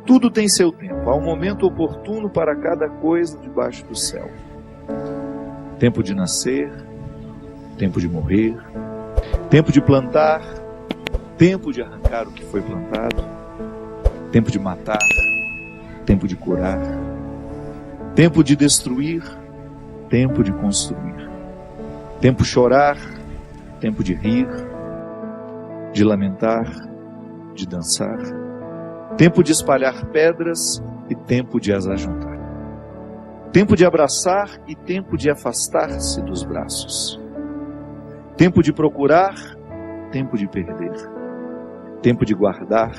Tudo tem seu tempo. Há um momento oportuno para cada coisa debaixo do céu. Tempo de nascer, tempo de morrer, tempo de plantar, tempo de arrancar o que foi plantado, tempo de matar, tempo de curar, tempo de destruir, tempo de construir, tempo de chorar, tempo de rir, de lamentar, de dançar, tempo de espalhar pedras e tempo de as ajuntar, tempo de abraçar e tempo de afastar-se dos braços, tempo de procurar, tempo de perder, tempo de guardar,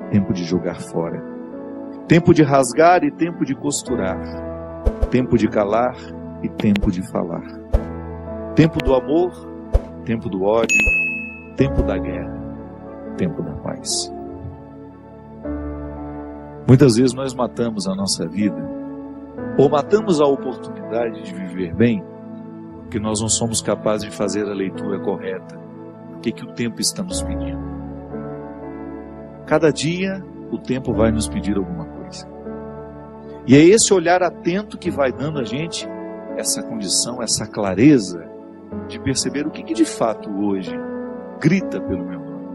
tempo de jogar fora, tempo de rasgar e tempo de costurar, tempo de calar e tempo de falar, tempo do amor, tempo do ódio, tempo da guerra, tempo da paz. Muitas vezes nós matamos a nossa vida, ou matamos a oportunidade de viver bem, porque nós não somos capazes de fazer a leitura correta. O que o tempo está nos pedindo? Cada dia o tempo vai nos pedir alguma coisa. E é esse olhar atento que vai dando a gente essa condição, essa clareza de perceber o que de fato hoje grita pelo meu nome.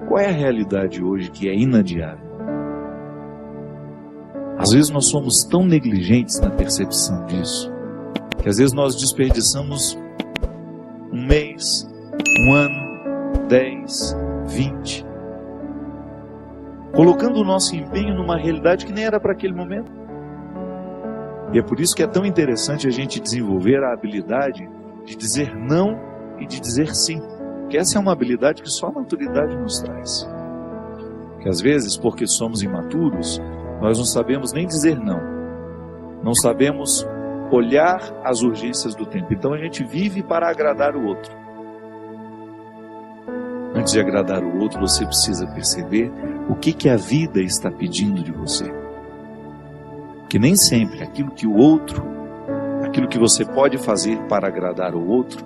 Qual é a realidade hoje que é inadiável? Às vezes nós somos tão negligentes na percepção disso, que às vezes nós desperdiçamos um mês, um ano, 10, 20, colocando o nosso empenho numa realidade que nem era para aquele momento. E é por isso que é tão interessante a gente desenvolver a habilidade de dizer não e de dizer sim. Que essa é uma habilidade que só a maturidade nos traz. Que às vezes, porque somos imaturos, nós não sabemos nem dizer não. Não sabemos olhar as urgências do tempo. Então a gente vive para agradar o outro. Antes de agradar o outro, você precisa perceber o que a vida está pedindo de você. Que nem sempre aquilo que o outro, aquilo que você pode fazer para agradar o outro,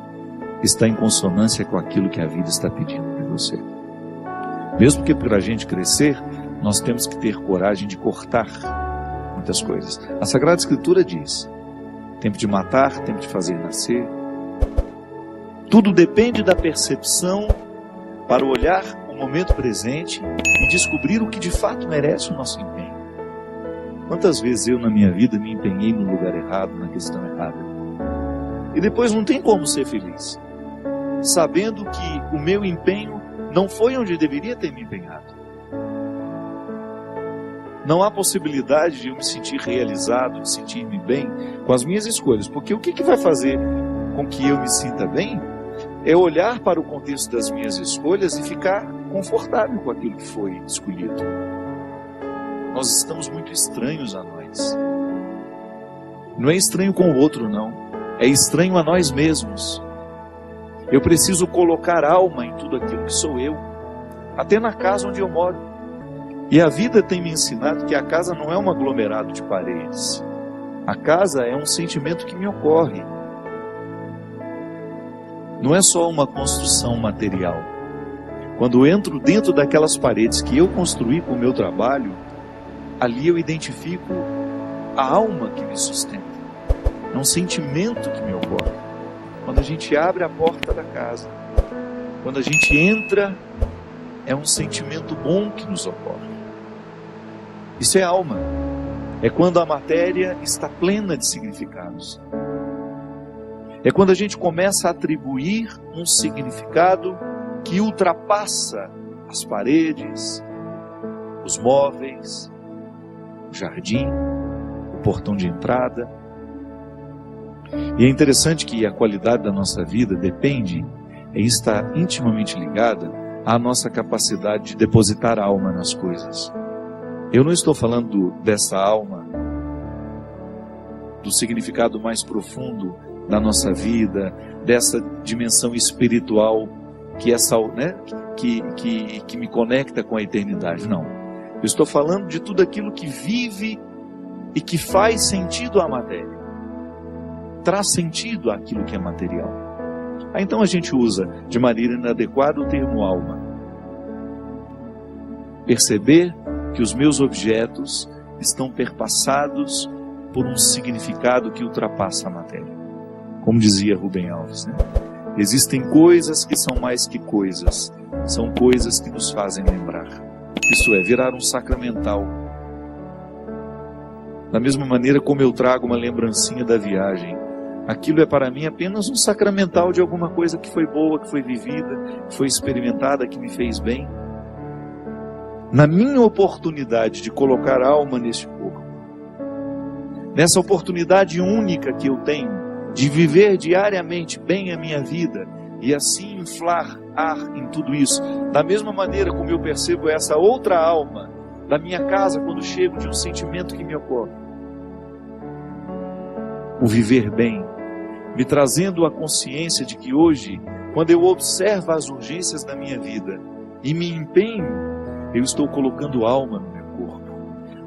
está em consonância com aquilo que a vida está pedindo de você. Mesmo que para a gente crescer, nós temos que ter coragem de cortar muitas coisas. A Sagrada Escritura diz: tempo de matar, tempo de fazer nascer. Tudo depende da percepção para olhar o momento presente e descobrir o que de fato merece o nosso empenho. Quantas vezes eu na minha vida me empenhei no lugar errado, na questão errada, e depois não tem como ser feliz, sabendo que o meu empenho não foi onde deveria ter me empenhado. Não há possibilidade de eu me sentir realizado, de sentir-me bem com as minhas escolhas, porque o que vai fazer com que eu me sinta bem é olhar para o contexto das minhas escolhas e ficar confortável com aquilo que foi escolhido. Nós estamos muito estranhos a nós. Não é estranho com o outro, não. É estranho a nós mesmos. Eu preciso colocar alma em tudo aquilo que sou eu, até na casa onde eu moro. E a vida tem me ensinado que a casa não é um aglomerado de paredes. A casa é um sentimento que me ocorre. Não é só uma construção material. Quando eu entro dentro daquelas paredes que eu construí com o meu trabalho, ali eu identifico a alma que me sustenta. É um sentimento que me ocorre. Quando a gente abre a porta da casa, quando a gente entra, é um sentimento bom que nos ocorre. Isso é alma. É quando a matéria está plena de significados. É quando a gente começa a atribuir um significado que ultrapassa as paredes, os móveis, o jardim, o portão de entrada. E é interessante que a qualidade da nossa vida depende e está intimamente ligada à nossa capacidade de depositar a alma nas coisas. Eu não estou falando dessa alma, do significado mais profundo da nossa vida, dessa dimensão espiritual que me conecta com a eternidade. Não. Eu estou falando de tudo aquilo que vive e que faz sentido à matéria. Traz sentido àquilo que é material. Então a gente usa de maneira inadequada o termo alma. Perceber que os meus objetos estão perpassados por um significado que ultrapassa a matéria. Como dizia Rubem Alves, né? Existem coisas que são mais que coisas, são coisas que nos fazem lembrar. Isso é, virar um sacramental. Da mesma maneira como eu trago uma lembrancinha da viagem, aquilo é para mim apenas um sacramental de alguma coisa que foi boa, que foi vivida, que foi experimentada, que me fez bem. Na minha oportunidade de colocar alma neste corpo, nessa oportunidade única que eu tenho de viver diariamente bem a minha vida e assim inflar ar em tudo isso, da mesma maneira como eu percebo essa outra alma da minha casa quando chego de um sentimento que me ocorre. O viver bem, me trazendo a consciência de que hoje, quando eu observo as urgências da minha vida e me empenho, eu estou colocando alma no meu corpo.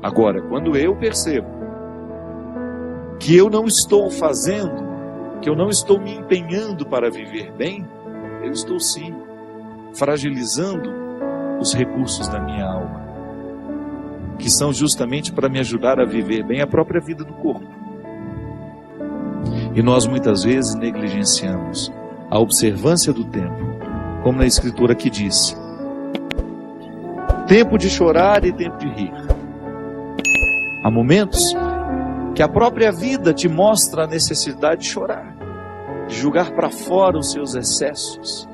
Agora, quando eu percebo que eu não estou fazendo, que eu não estou me empenhando para viver bem, eu estou sim fragilizando os recursos da minha alma, que são justamente para me ajudar a viver bem a própria vida do corpo. E nós muitas vezes negligenciamos a observância do tempo, como na Escritura que diz: tempo de chorar e tempo de rir. Há momentos que a própria vida te mostra a necessidade de chorar, de jogar para fora os seus excessos,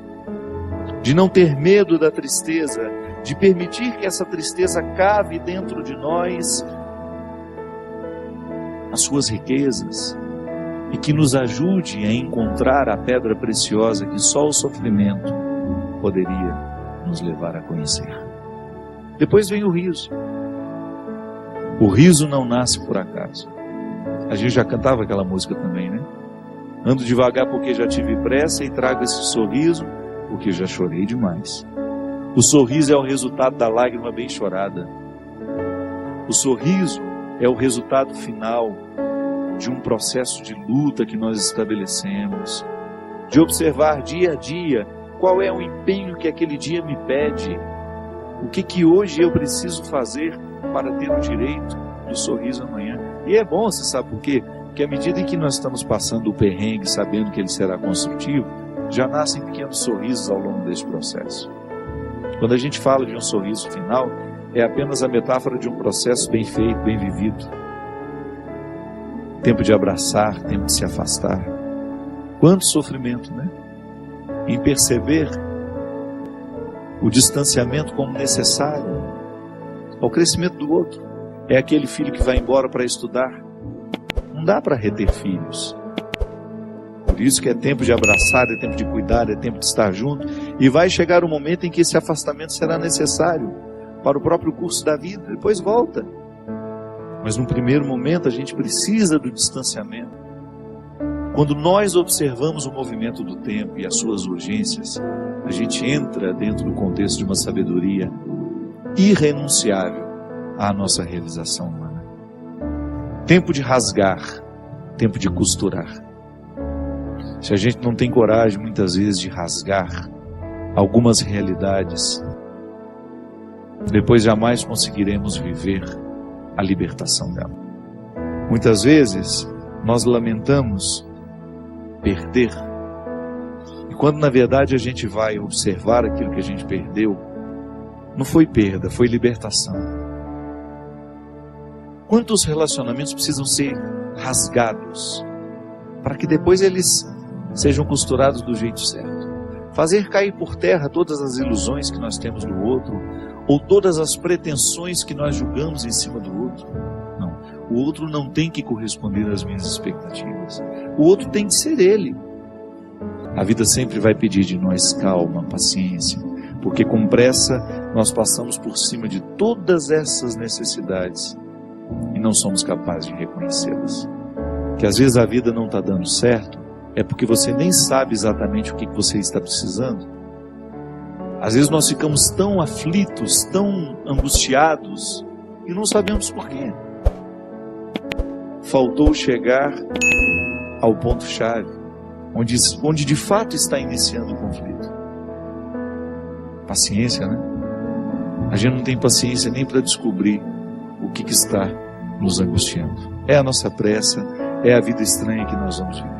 de não ter medo da tristeza, de permitir que essa tristeza cave dentro de nós as suas riquezas e que nos ajude a encontrar a pedra preciosa que só o sofrimento poderia nos levar a conhecer. Depois vem o riso. O riso não nasce por acaso. A gente já cantava aquela música também, né? Ando devagar porque já tive pressa e trago esse sorriso porque já chorei demais. O sorriso é o resultado da lágrima bem chorada. O sorriso é o resultado final de um processo de luta que nós estabelecemos, de observar dia a dia qual é o empenho que aquele dia me pede, o que hoje eu preciso fazer para ter o direito do sorriso amanhã. E é bom, você sabe por quê? Porque à medida em que nós estamos passando o perrengue, sabendo que ele será construtivo, já nascem pequenos sorrisos ao longo desse processo. Quando a gente fala de um sorriso final, é apenas a metáfora de um processo bem feito, bem vivido. Tempo de abraçar, tempo de se afastar. Quanto sofrimento, né? Em perceber o distanciamento como necessário ao crescimento do outro. É aquele filho que vai embora para estudar. Não dá para reter filhos. Por isso que é tempo de abraçar, é tempo de cuidar, é tempo de estar junto. E vai chegar um momento em que esse afastamento será necessário para o próprio curso da vida. Depois volta. Mas no primeiro momento a gente precisa do distanciamento. Quando nós observamos o movimento do tempo e as suas urgências, a gente entra dentro do contexto de uma sabedoria irrenunciável à nossa realização humana. Tempo de rasgar, tempo de costurar. Se a gente não tem coragem muitas vezes de rasgar algumas realidades, depois jamais conseguiremos viver a libertação dela. Muitas vezes nós lamentamos perder, e quando na verdade a gente vai observar aquilo que a gente perdeu, não foi perda, foi libertação. Quantos relacionamentos precisam ser rasgados para que depois eles sejam costurados do jeito certo? Fazer cair por terra todas as ilusões que nós temos do outro, ou todas as pretensões que nós julgamos em cima do outro. Não, o outro não tem que corresponder às minhas expectativas. O outro tem que ser ele. A vida sempre vai pedir de nós calma, paciência, porque com pressa nós passamos por cima de todas essas necessidades e não somos capazes de reconhecê-las. Que às vezes a vida não está dando certo, é porque você nem sabe exatamente o que você está precisando. Às vezes nós ficamos tão aflitos, tão angustiados, e não sabemos por quê. Faltou chegar ao ponto-chave, onde de fato está iniciando o conflito. Paciência, né? A gente não tem paciência nem para descobrir o que está nos angustiando. É a nossa pressa, é a vida estranha que nós vamos viver.